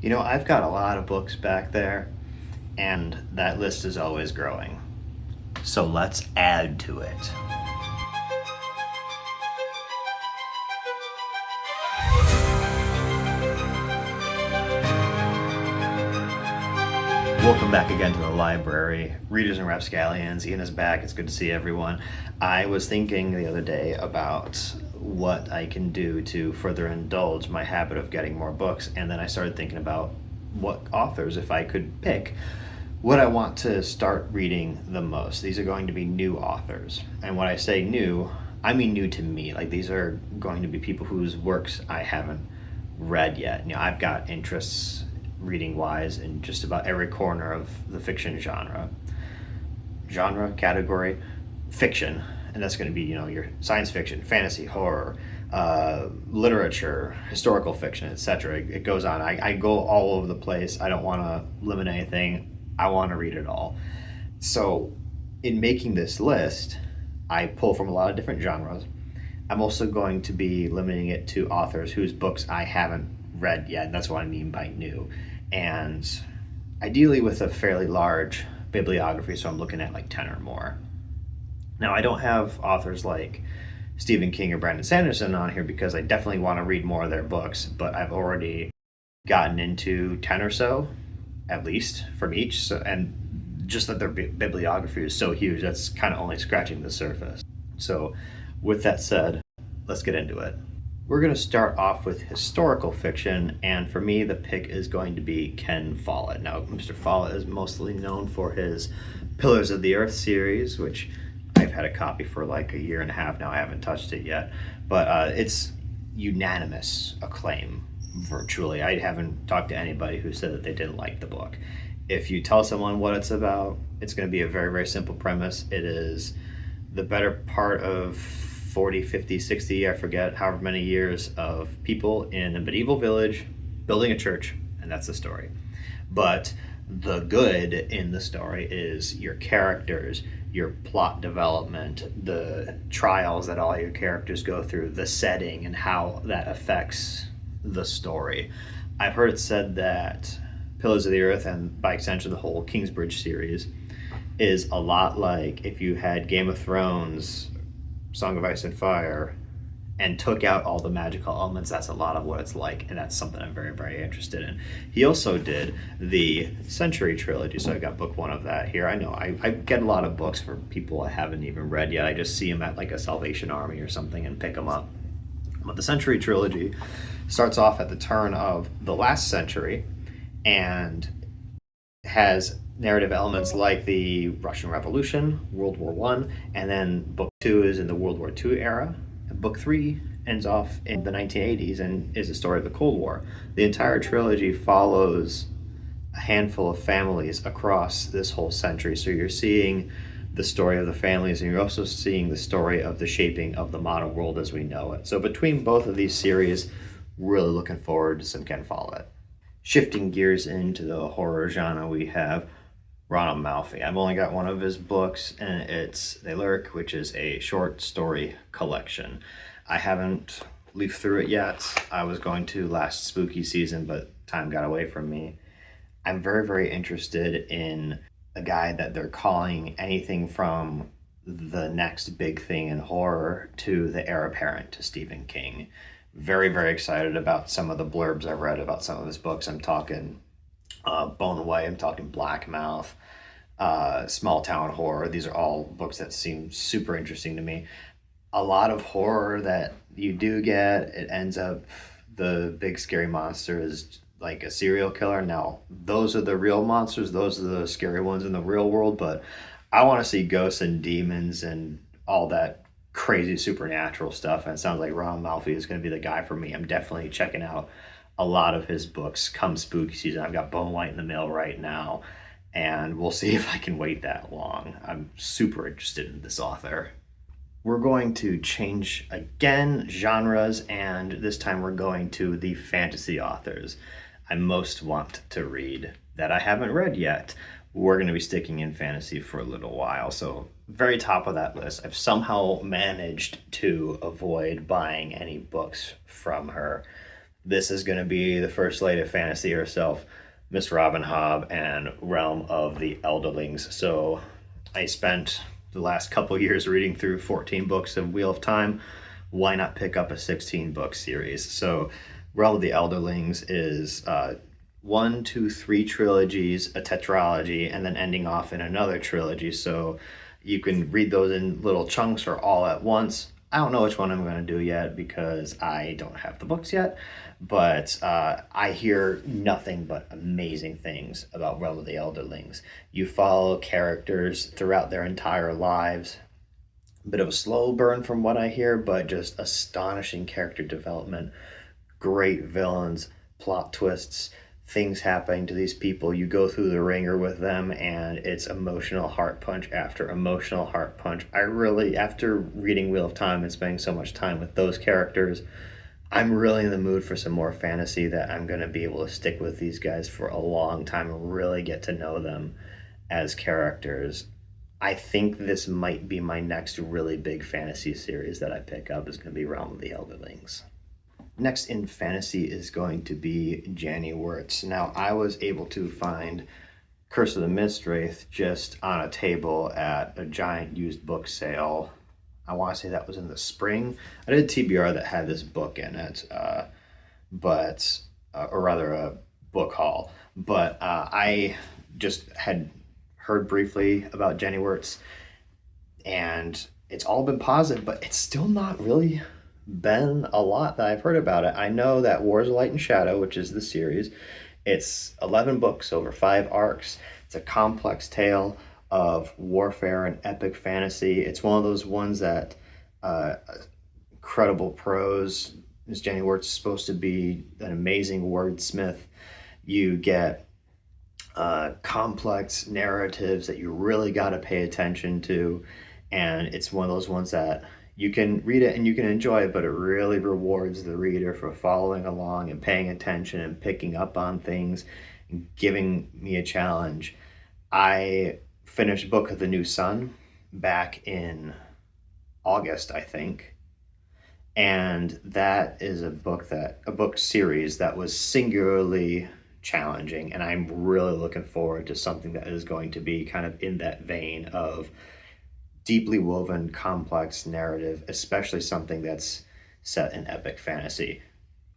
I've got a lot of books back there, and that list is always growing. So let's add to it. Welcome back again to the library. Readers and Rapscallions. Ian is back. It's good to see everyone. I was thinking the other day about what I can do to further indulge my habit of getting more books, and then I started thinking about what authors, if I could pick, what I want to start reading the most. These are going to be new authors. And when I say new, I mean new to me. Like, these are going to be people whose works I haven't read yet. I've got interests reading wise in just about every corner of the fiction category, fiction. And that's going to be, your science fiction, fantasy, horror, literature, historical fiction, etc. It goes on. I go all over the place. I don't want to limit anything. I want to read it all. So in making this list, I pull from a lot of different genres. I'm also going to be limiting it to authors whose books I haven't read yet. And that's what I mean by new. And ideally with a fairly large bibliography, so I'm looking at like 10 or more. Now, I don't have authors like Stephen King or Brandon Sanderson on here because I definitely want to read more of their books, but I've already gotten into 10 or so, at least, from each. So, and just that their bibliography is so huge, that's kind of only scratching the surface. So with that said, let's get into it. We're going to start off with historical fiction, and for me, the pick is going to be Ken Follett. Now, Mr. Follett is mostly known for his Pillars of the Earth series, which I've had a copy for like a year and a half now. I haven't touched it yet, but it's unanimous acclaim, virtually. I haven't talked to anybody who said that they didn't like the book. If you tell someone what it's about, it's going to be a very, very simple premise. It is the better part of 40, 50, 60, I forget, however many years of people in a medieval village building a church, and that's the story. But the good in the story is your characters, your plot development, the trials that all your characters go through, the setting, and how that affects the story. I've heard it said that Pillars of the Earth, and by extension the whole Kingsbridge series, is a lot like if you had Game of Thrones, Song of Ice and Fire, and took out all the magical elements. That's a lot of what it's like, and that's something I'm very, very interested in. He also did the Century trilogy, so I got book one of that here. I know I get a lot of books for people I haven't even read yet. I just see them at like a Salvation Army or something and pick them up. But the Century trilogy starts off at the turn of the last century and has narrative elements like the Russian Revolution, World War One, and then book two is in the World War II era. And book three ends off in the 1980s and is the story of the Cold War. The entire trilogy follows a handful of families across this whole century. So you're seeing the story of the families, and you're also seeing the story of the shaping of the modern world as we know it. So between both of these series, really looking forward to some Ken Follett. Shifting gears into the horror genre, we have Ronald Malfi. I've only got one of his books, and it's The Lyric, which is a short story collection. I haven't leafed through it yet. I was going to last spooky season, but time got away from me. I'm very, very interested in a guy that they're calling anything from the next big thing in horror to the heir apparent to Stephen King. Very, very excited about some of the blurbs I've read about some of his books. I'm talking Bone Away, I'm talking Black Mouth, Small Town Horror. These are all books that seem super interesting to me. A lot of horror that you do get, it ends up the big scary monster is like a serial killer. Now, those are the real monsters, those are the scary ones in the real world, but I want to see ghosts and demons and all that crazy supernatural stuff, and it sounds like Ron Malfi is going to be the guy for me. I'm definitely checking out a lot of his books come spooky season. I've got Bone White in the mail right now, and we'll see if I can wait that long. I'm super interested in this author. We're going to change again genres, and this time we're going to the fantasy authors I most want to read that I haven't read yet. We're going to be sticking in fantasy for a little while. So very top of that list, I've somehow managed to avoid buying any books from her. this is going to be the First Lady of Fantasy herself, Miss Robin Hobb, and Realm of the Elderlings. So I spent the last couple years reading through 14 books of Wheel of Time. Why not pick up a 16 book series? So Realm of the Elderlings is 1, 2, 3 trilogies, a tetralogy, and then ending off in another trilogy. So you can read those in little chunks or all at once. I don't know which one I'm going to do yet because I don't have the books yet, but I hear nothing but amazing things about Realm of the Elderlings. You follow characters throughout their entire lives. A bit of a slow burn from what I hear, but just astonishing character development, great villains, plot twists, things happening to these people. You go through the ringer with them, and it's emotional heart punch after emotional heart punch. I really, after reading Wheel of Time and spending so much time with those characters, I'm really in the mood for some more fantasy that I'm going to be able to stick with these guys for a long time and really get to know them as characters. I think this might be my next really big fantasy series that I pick up is going to be Realm of the Elderlings. Next in fantasy is going to be Janny Wirtz. Now, I was able to find Curse of the Mistwraith just on a table at a giant used book sale. I want to say that was in the spring. I did a TBR that had this book in it, or rather a book haul. But I just had heard briefly about Janny Wirtz, and it's all been positive, but it's still not really been a lot that I've heard about it. I know that Wars of Light and Shadow, which is the series, it's 11 books over 5 arcs. It's a complex tale of warfare and epic fantasy. It's one of those ones that incredible prose. Miss Janny Wirtz is supposed to be an amazing wordsmith. You get complex narratives that you really got to pay attention to, and it's one of those ones that you can read it and you can enjoy it, but it really rewards the reader for following along and paying attention and picking up on things and giving me a challenge. I finished Book of the New Sun back in August, I think, and that is a book series that was singularly challenging, and I'm really looking forward to something that is going to be kind of in that vein of deeply woven, complex narrative, especially something that's set in epic fantasy.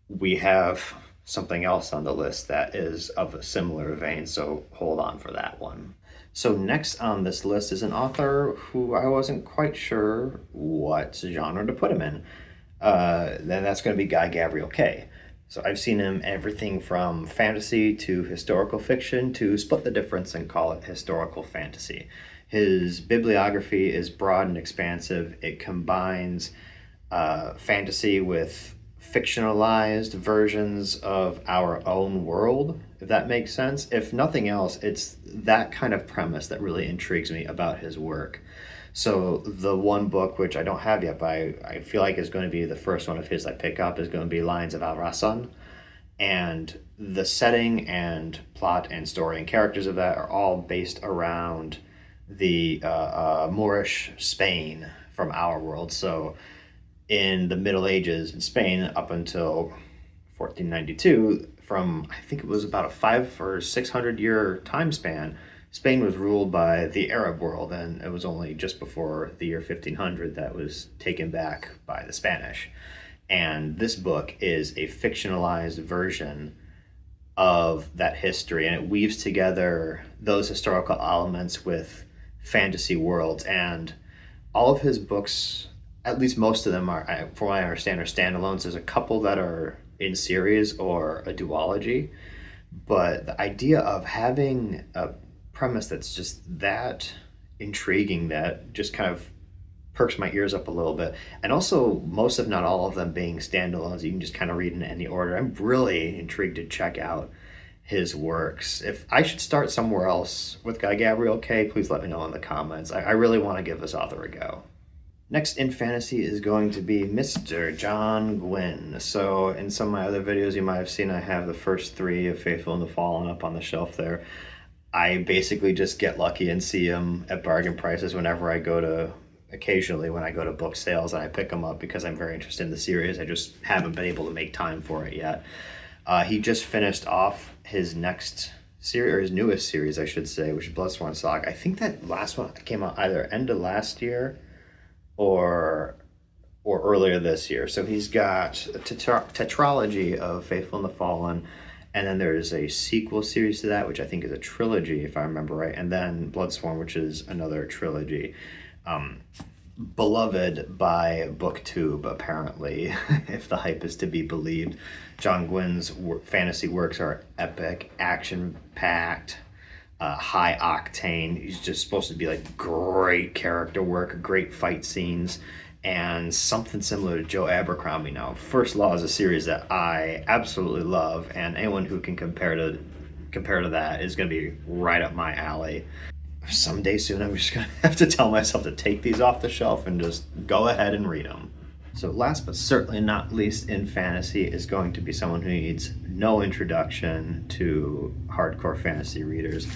We have something else on the list that is of a similar vein, so hold on for that one. So next on this list is an author who I wasn't quite sure what genre to put him in. Then that's going to be Guy Gabriel Kay. So I've seen him everything from fantasy to historical fiction to split the difference and call it historical fantasy. His bibliography is broad and expansive. It combines fantasy with fictionalized versions of our own world, if that makes sense. If nothing else, it's that kind of premise that really intrigues me about his work. So the one book, which I don't have yet, but I feel like is going to be the first one of his I pick up, is going to be Lions of Al-Rasan. And the setting and plot and story and characters of that are all based around the Moorish Spain from our world. So in the Middle Ages in Spain up until 1492, from I think it was about a 500 or 600 year time span, Spain was ruled by the Arab world, and it was only just before the year 1500 that was taken back by the Spanish. And this book is a fictionalized version of that history, and it weaves together those historical elements with fantasy worlds. And all of his books, at least most of them are, from what I understand, are standalones. There's a couple that are in series or a duology, but the idea of having a premise that's just that intriguing, that just kind of perks my ears up a little bit, and also most if not all of them being standalones you can just kind of read in any order. I'm really intrigued to check out his works. If I should start somewhere else with Guy Gabriel Kay, please let me know in the comments. I really want to give this author a go. Next in fantasy is going to be Mr. John Gwynne. So in some of my other videos you might have seen I have the first 3 of Faithful and the Fallen up on the shelf there. I basically just get lucky and see them at bargain prices whenever I go to occasionally when I go to book sales and I pick them up because I'm very interested in the series. I just haven't been able to make time for it yet. He just finished off his next series, or his newest series, I should say, which is Bloodsworn Saga. I think that last one came out either end of last year or earlier this year. So he's got a tetralogy of Faithful and the Fallen, and then there's a sequel series to that, which I think is a trilogy, if I remember right, and then Bloodsworn, which is another trilogy. Beloved by BookTube, apparently, if the hype is to be believed. John Gwynn's fantasy works are epic, action-packed, high octane. He's just supposed to be like great character work, great fight scenes, and something similar to Joe Abercrombie. Now, First Law is a series that I absolutely love, and anyone who can compare to that is going to be right up my alley. Someday soon, I'm just going to have to tell myself to take these off the shelf and just go ahead and read them. So last but certainly not least in fantasy is going to be someone who needs no introduction to hardcore fantasy readers,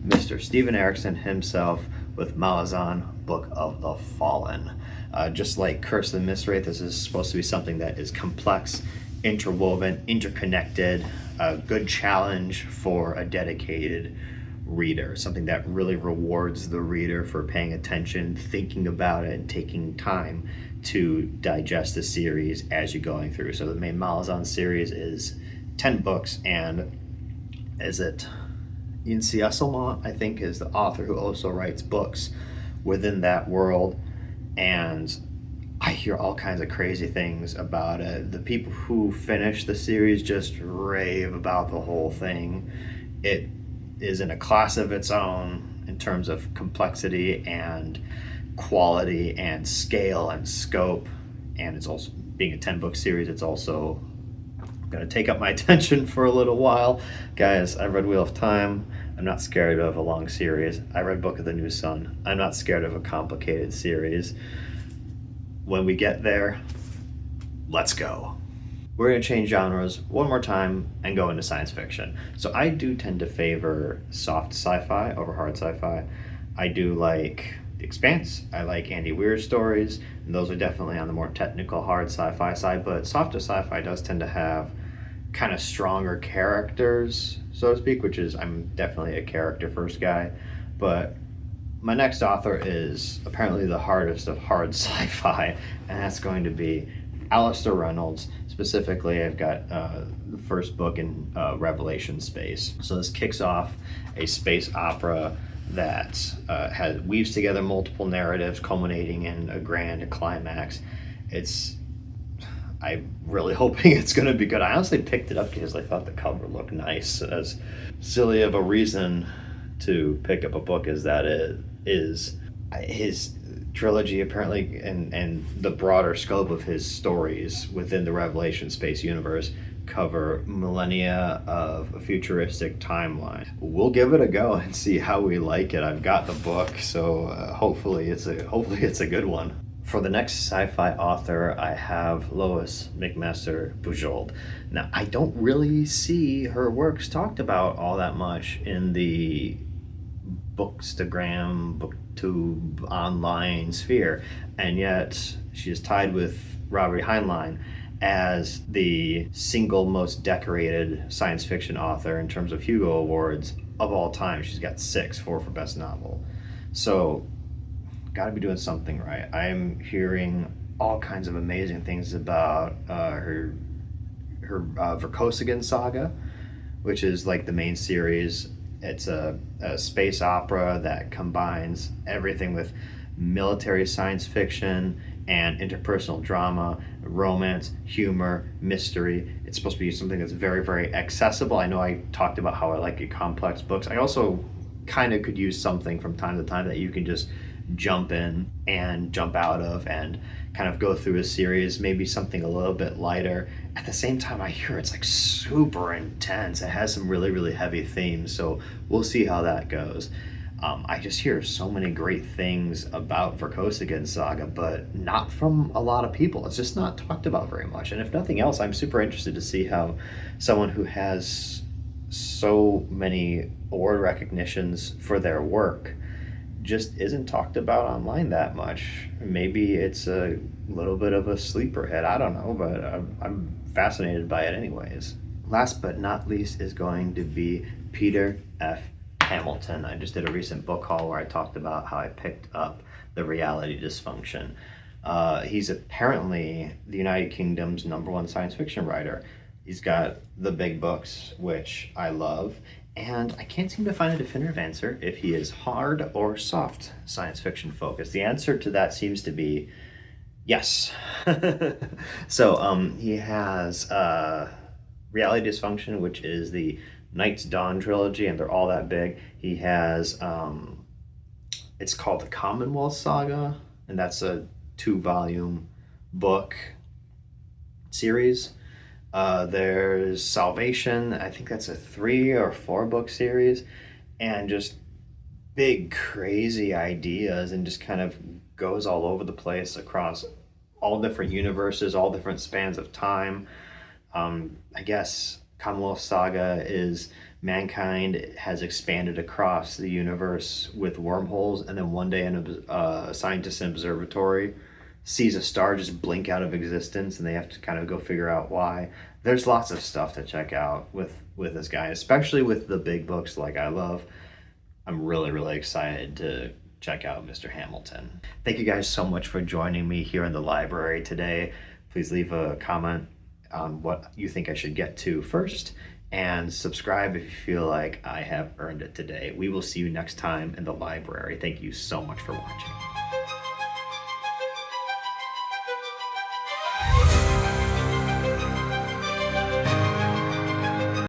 Mr. Steven Erikson himself with Malazan, Book of the Fallen. Just like Curse of the Mistwraith, this is supposed to be something that is complex, interwoven, interconnected, a good challenge for a dedicated reader, something that really rewards the reader for paying attention, thinking about it, and taking time to digest the series as you're going through. So the main Malazan series is 10 books, and is it Ian C. Esselmont, I think, is the author who also writes books within that world, and I hear all kinds of crazy things about it. The people who finish the series just rave about the whole thing. It is in a class of its own in terms of complexity and quality and scale and scope, and it's also, being a 10-book series, it's also going to take up my attention for a little while. Guys, I've read Wheel of Time. I'm not scared of a long series. I read Book of the New Sun. I'm not scared of a complicated series. When we get there, let's go. We're going to change genres one more time and go into science fiction. So I do tend to favor soft sci-fi over hard sci-fi. I do like The Expanse. I like Andy Weir's stories, and those are definitely on the more technical hard sci-fi side, but softer sci-fi does tend to have kind of stronger characters, so to speak, which is, I'm definitely a character first guy. But my next author is apparently the hardest of hard sci-fi, and that's going to be Alistair Reynolds. Specifically, I've got the first book in Revelation Space. So this kicks off a space opera that weaves together multiple narratives culminating in a grand climax. I'm really hoping it's going to be good. I honestly picked it up because I thought the cover looked nice. As silly of a reason to pick up a book as that is, his trilogy apparently, and the broader scope of his stories within the Revelation Space universe cover millennia of a futuristic timeline. We'll give it a go and see how we like it. I've got the book, so hopefully it's a good one. For the next sci-fi author, I have Lois McMaster-Bujold. Now, I don't really see her works talked about all that much in the Bookstagram, BookTube, online sphere, and yet she is tied with Robert Heinlein as the single most decorated science fiction author in terms of Hugo Awards of all time. She's got 4 for Best Novel. So, gotta be doing something right. I'm hearing all kinds of amazing things about her Verkosigan saga, which is like the main series. It's a space opera that combines everything with military science fiction and interpersonal drama, romance, humor, mystery. It's supposed to be something that's very, very accessible. I know I talked about how I like complex books. I also kind of could use something from time to time that you can just jump in and jump out of and kind of go through a series, maybe something a little bit lighter. At the same time, I hear it's like super intense. It has some really, really heavy themes, so we'll see how that goes. I just hear so many great things about Verkosigan saga, but not from a lot of people. It's just not talked about very much. And if nothing else, I'm super interested to see how someone who has so many award recognitions for their work just isn't talked about online that much. Maybe it's a little bit of a sleeper hit. I don't know, but I'm fascinated by it anyways. Last but not least is going to be Peter F. Hamilton. I just did a recent book haul where I talked about how I picked up The Reality Dysfunction. He's apparently the United Kingdom's #1 science fiction writer. He's got the big books, which I love, and I can't seem to find a definitive answer if he is hard or soft science fiction focused. The answer to that seems to be yes. So he has Reality Dysfunction, which is the Night's Dawn trilogy, and they're all that big. He has it's called the Commonwealth Saga, and that's a 2-volume book series. There's Salvation, I think that's a 3 or 4 book series, and just big crazy ideas, and just kind of goes all over the place across all different universes, all different spans of time. I guess Commonwealth Saga is mankind has expanded across the universe with wormholes, and then one day a scientist in an observatory sees a star just blink out of existence, and they have to kind of go figure out why. There's lots of stuff to check out with this guy, especially with the big books like I love. I'm really, really excited to check out Mr. Hamilton. Thank you guys so much for joining me here in the library today. Please leave a comment on what you think I should get to first, and subscribe if you feel like I have earned it today. We will see you next time in the library. Thank you so much for watching.